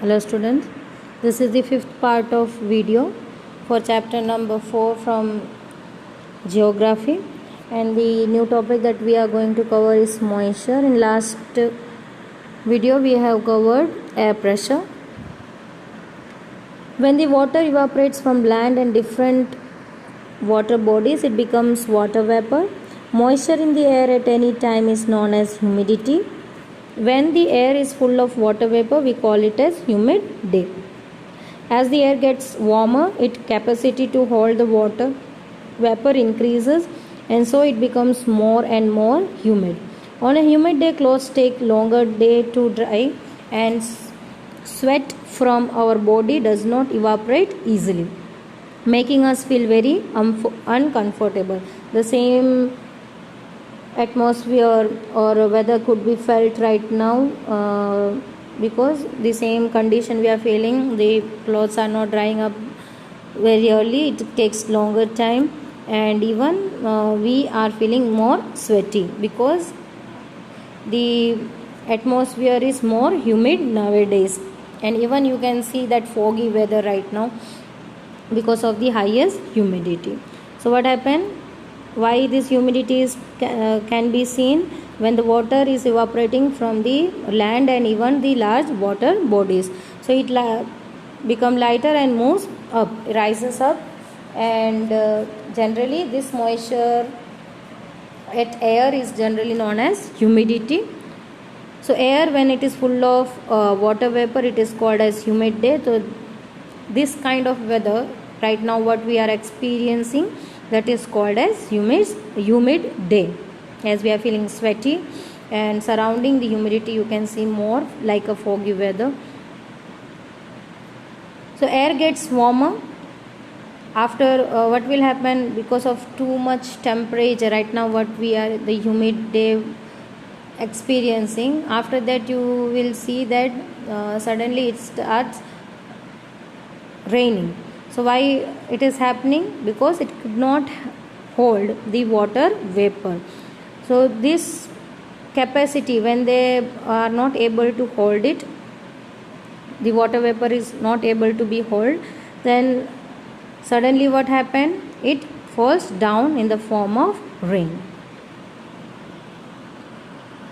Hello students, this is the fifth part of video for chapter number 4 from geography, and the new topic that we are going to cover is moisture. In last video we have covered air pressure. When the water evaporates from land and different water bodies, it becomes water vapor. Moisture in the air at any time is known as humidity. When the air is full of water vapor, we call it as humid day. As the air gets warmer, its capacity to hold the water vapor increases, and so it becomes more and more humid. On a humid day, clothes take longer day to dry, and sweat from our body does not evaporate easily, making us feel very uncomfortable. The same atmosphere or weather could be felt right now because the same condition we are feeling. The clothes are not drying up very early, it takes longer time, and even we are feeling more sweaty because the atmosphere is more humid nowadays. And even you can see that foggy weather right now because of the highest humidity. So what happened? Why this humidity can be seen? When the water is evaporating from the land and even the large water bodies, so it become lighter and moves up, rises up, and generally this moisture at air is generally known as humidity. So air, when it is full of water vapor, it is called as humid day. So this kind of weather right now what we are experiencing, that is called as humid day, as we are feeling sweaty and surrounding the humidity you can see more like a foggy weather. So air gets warmer after what will happen because of too much temperature right now what we are the humid day experiencing. After that you will see that suddenly it starts raining. So why it is happening? Because it could not hold the water vapor. So this capacity, when they are not able to hold it, the water vapor is not able to be held, then suddenly what happened? It falls down in the form of rain.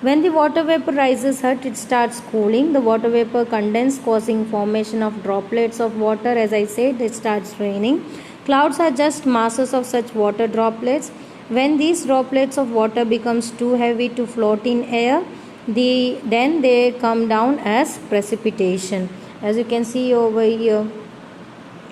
When the water vapor rises hot, it starts cooling. The water vapor condenses, causing formation of droplets of water. As I said, it starts raining. Clouds are just masses of such water droplets. When these droplets of water becomes too heavy to float in air, then they come down as precipitation. As you can see over here,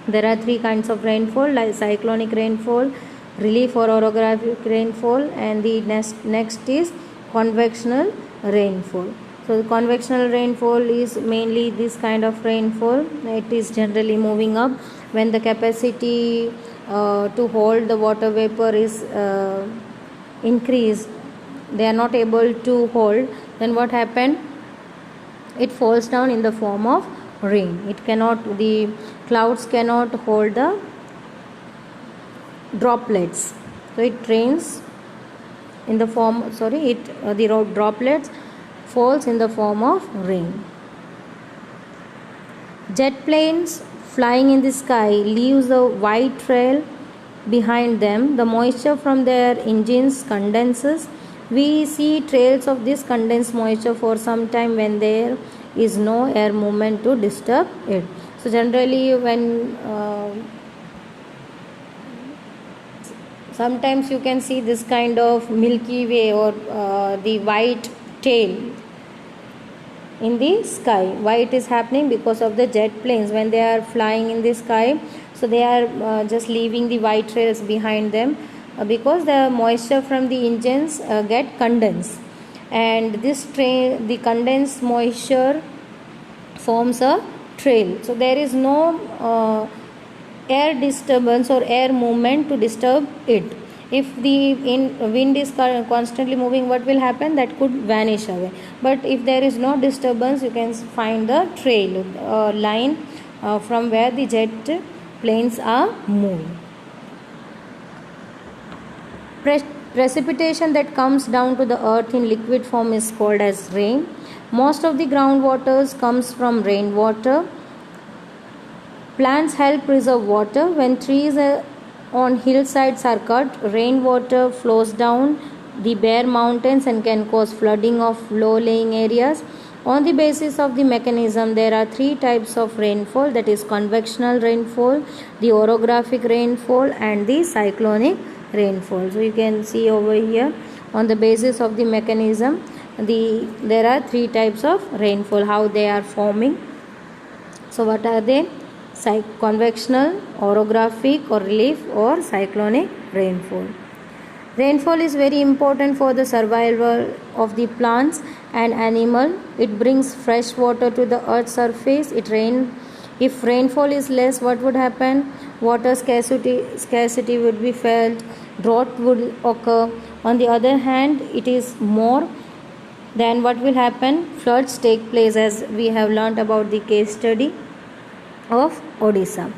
there are three kinds of rainfall, like cyclonic rainfall, relief or orographic rainfall, and the next is convectional rainfall. So the convectional rainfall is mainly this kind of rainfall. It is generally moving up when the capacity to hold the water vapor is increased. They are not able to hold. Then what happened? It falls down in the form of rain. The clouds cannot hold the droplets. So it rains in the form, the droplets falls in the form of rain. Jet planes flying in the sky leaves a white trail behind them. The moisture from their engines condenses. We see trails of this condensed moisture for some time when there is no air movement to disturb it. So generally when sometimes you can see this kind of Milky Way or the white tail in the sky. Why it is happening? Because of the jet planes. When they are flying in the sky, so they are just leaving the white trails behind them because the moisture from the engines get condensed, and the condensed moisture forms a trail. So there is no air disturbance or air movement to disturb it. If the wind is constantly moving, what will happen? That could vanish away. But if there is no disturbance, you can find the trail line from where the jet planes are moving. Precipitation that comes down to the earth in liquid form is called as rain. Most of the groundwaters comes from rainwater. Plants help preserve water. When trees on hillsides are cut, rainwater flows down the bare mountains and can cause flooding of low-lying areas. On the basis of the mechanism, there are three types of rainfall, that is convectional rainfall, the orographic rainfall, and the cyclonic rainfall. So you can see over here, on the basis of the mechanism, there are three types of rainfall, how they are forming. So what are they? Convectional, orographic or relief, or cyclonic rainfall. Rainfall is very important for the survival of the plants and animal. It brings fresh water to the earth's surface. If rainfall is less, what would happen? Water scarcity would be felt, drought would occur. On the other hand, it is more, then what will happen? Floods take place, as we have learnt about the case study of Odisha.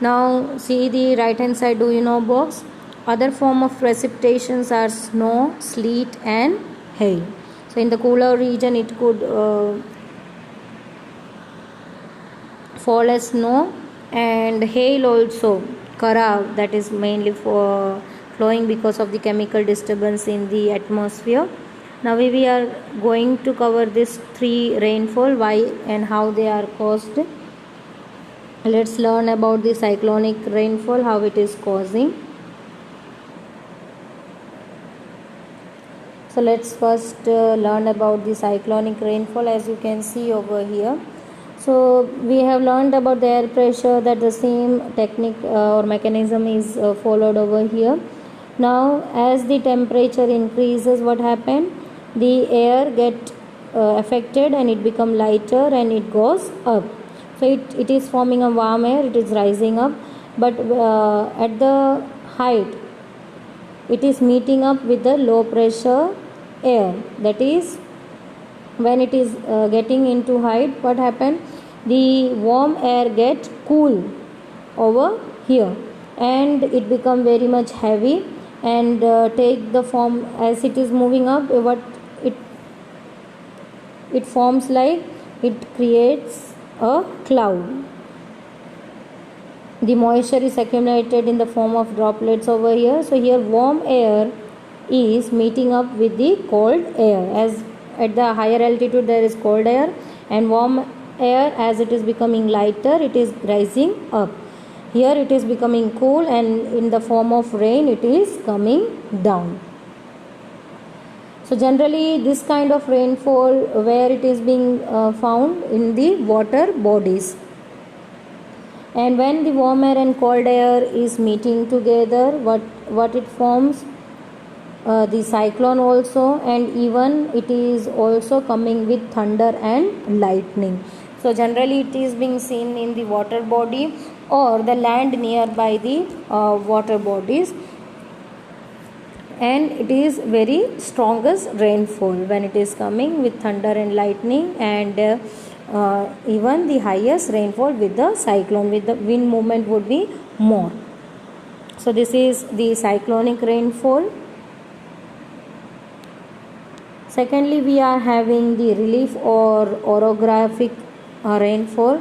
Now see the right hand side do you know box. Other form of precipitations are snow, sleet and hail. So in the cooler region it could fall as snow, and hail also, kara, that is mainly for flowing because of the chemical disturbance in the atmosphere. Now we are going to cover this three rainfall, why and how they are caused. Let's learn about the cyclonic rainfall, how it is causing. So let's first learn about the cyclonic rainfall. As you can see over here, so we have learned about the air pressure, that the same technique or mechanism is followed over here. Now as the temperature increases, what happened? The air get affected and it become lighter and it goes up. So it is forming a warm air, it is rising up, but at the height it is meeting up with the low pressure air. That is, when it is getting into height, what happened? The warm air get cool over here and it become very much heavy and take the form, as it is moving up, what it forms like, it creates a cloud. The moisture is accumulated in the form of droplets over here. So here warm air is meeting up with the cold air, as at the higher altitude there is cold air, and warm air, as it is becoming lighter, it is rising up. Here it is becoming cool and in the form of rain it is coming down. So generally this kind of rainfall, where it is being found in the water bodies, and when the warm air and cold air is meeting together, what it forms? The cyclone also, and even it is also coming with thunder and lightning. So generally it is being seen in the water body or the land nearby the water bodies, and it is very strongest rainfall when it is coming with thunder and lightning, and even the highest rainfall with the cyclone, with the wind movement would be more. So this is the cyclonic rainfall. Secondly, we are having the relief or orographic rainfall.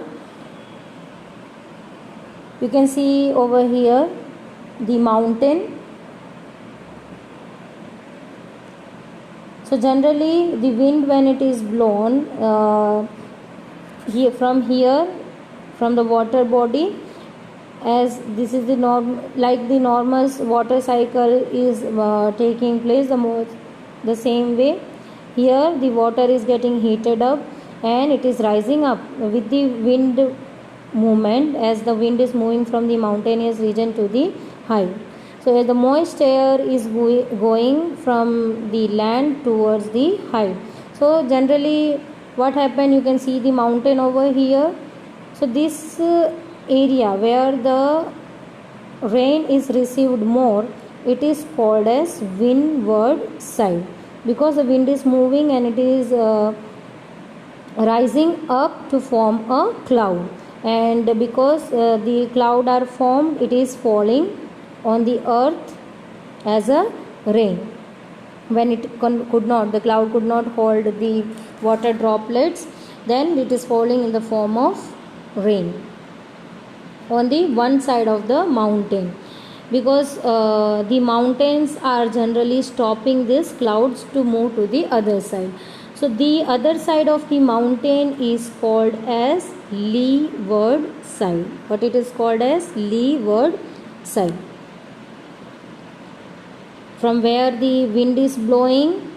You can see over here the mountain. So generally the wind, when it is blown from the water body, as this is the normal water cycle is taking place, the same way here the water is getting heated up and it is rising up with the wind movement, as the wind is moving from the mountainous region to the high. So as the moist air is going from the land towards the high. So generally what happened, you can see the mountain over here. So this area where the rain is received more, it is called as windward side, because the wind is moving and it is rising up to form a cloud, and because the cloud are formed, it is falling on the earth as a rain. when it could not, the cloud could not hold the water droplets, then it is falling in the form of rain on the one side of the mountain, because the mountains are generally stopping these clouds to move to the other side. So the other side of the mountain is called as leeward side. What it is called as? Leeward side. From where the wind is blowing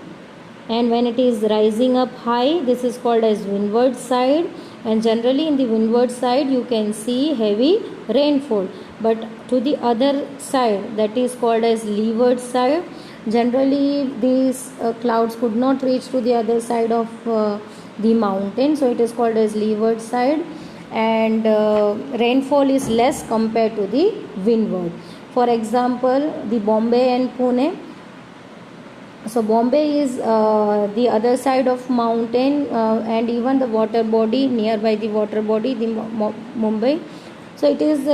and when it is rising up high, this is called as windward side, and generally in the windward side you can see heavy rainfall. But to the other side, that is called as leeward side, generally these clouds could not reach to the other side of the mountain, so it is called as leeward side, and rainfall is less compared to the windward. For example, the Bombay and Pune. So Bombay is the other side of mountain, and even the water body, nearby the water body, the Mumbai. So it is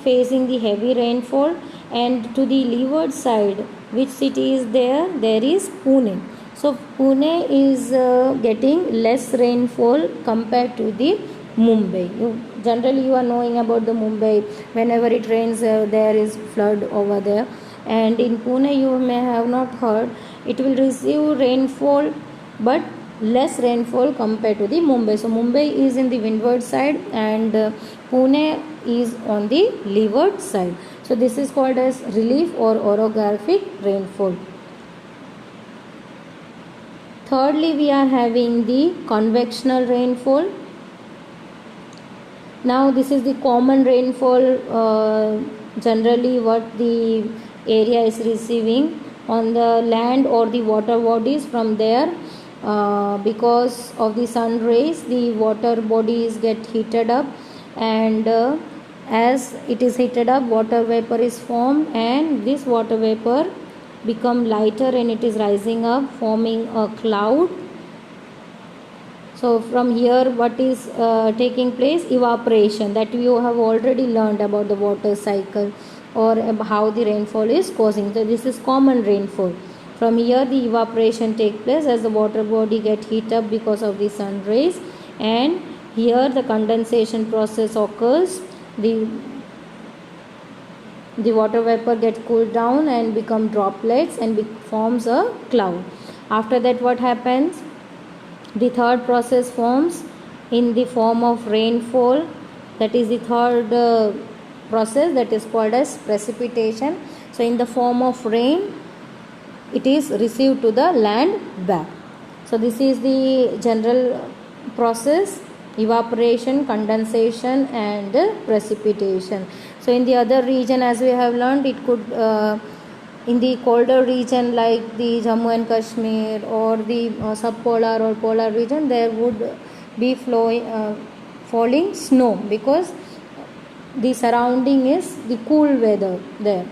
facing the heavy rainfall, and to the leeward side, which city is there? There is Pune. So Pune is getting less rainfall compared to the Mumbai. Generally you are knowing about the Mumbai. Whenever it rains, there is flood over there. And in Pune you may have not heard, it will receive rainfall but less rainfall compared to the Mumbai. So Mumbai is in the windward side and Pune is on the leeward side. So this is called as relief or orographic rainfall. Thirdly, we are having the convectional rainfall. Now this is the common rainfall, generally what the area is receiving on the land or the water bodies. From there, because of the sun rays, the water bodies get heated up, and as it is heated up, water vapor is formed, and this water vapor become lighter and it is rising up, forming a cloud. So from here what is taking place? Evaporation, that you have already learned about the water cycle or how the rainfall is causing. So this is common rainfall. From here the evaporation take place as the water body get heat up because of the sun rays, and here the condensation process occurs. The water vapor gets cooled down and become droplets and forms a cloud. After that what happens? The third process forms in the form of rainfall. That is the third process, that is called as precipitation. So in the form of rain, it is received to the land back. So this is the general process: evaporation, condensation and precipitation. So in the other region, as we have learned, it could in the colder region like the Jammu and Kashmir or the subpolar or polar region, there would be falling snow, because the surrounding is the cool weather there.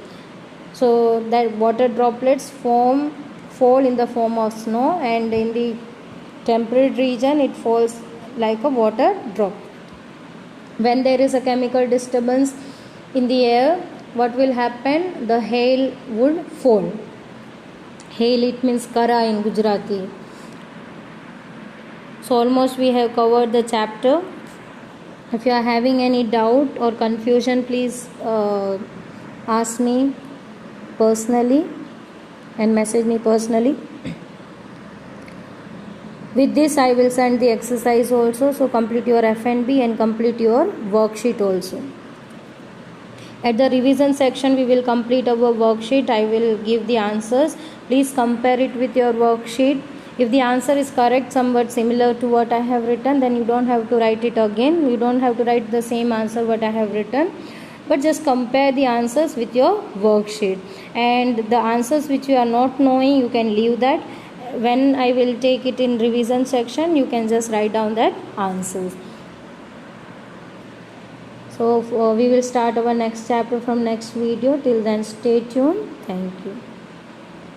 So that water droplets fall in the form of snow, and in the temperate region it falls like a water drop. When there is a chemical disturbance in the air, what will happen? The hail would fall. Hail, it means kara in Gujarati. So almost we have covered the chapter. If you are having any doubt or confusion, please ask me personally and message me personally. With this I will send the exercise also, so complete your FNB and complete your worksheet also. At the revision section we will complete our worksheet. I will give the answers. Please compare it with your worksheet. If the answer is correct, somewhat similar to what I have written, then you don't have to write it again. You don't have to write the same answer what I have written, but just compare the answers with your worksheet. And the answers which you are not knowing, you can leave that. When I will take it in revision section, you can just write down that answers. So we will start our next chapter from next video. Till then, stay tuned. Thank you.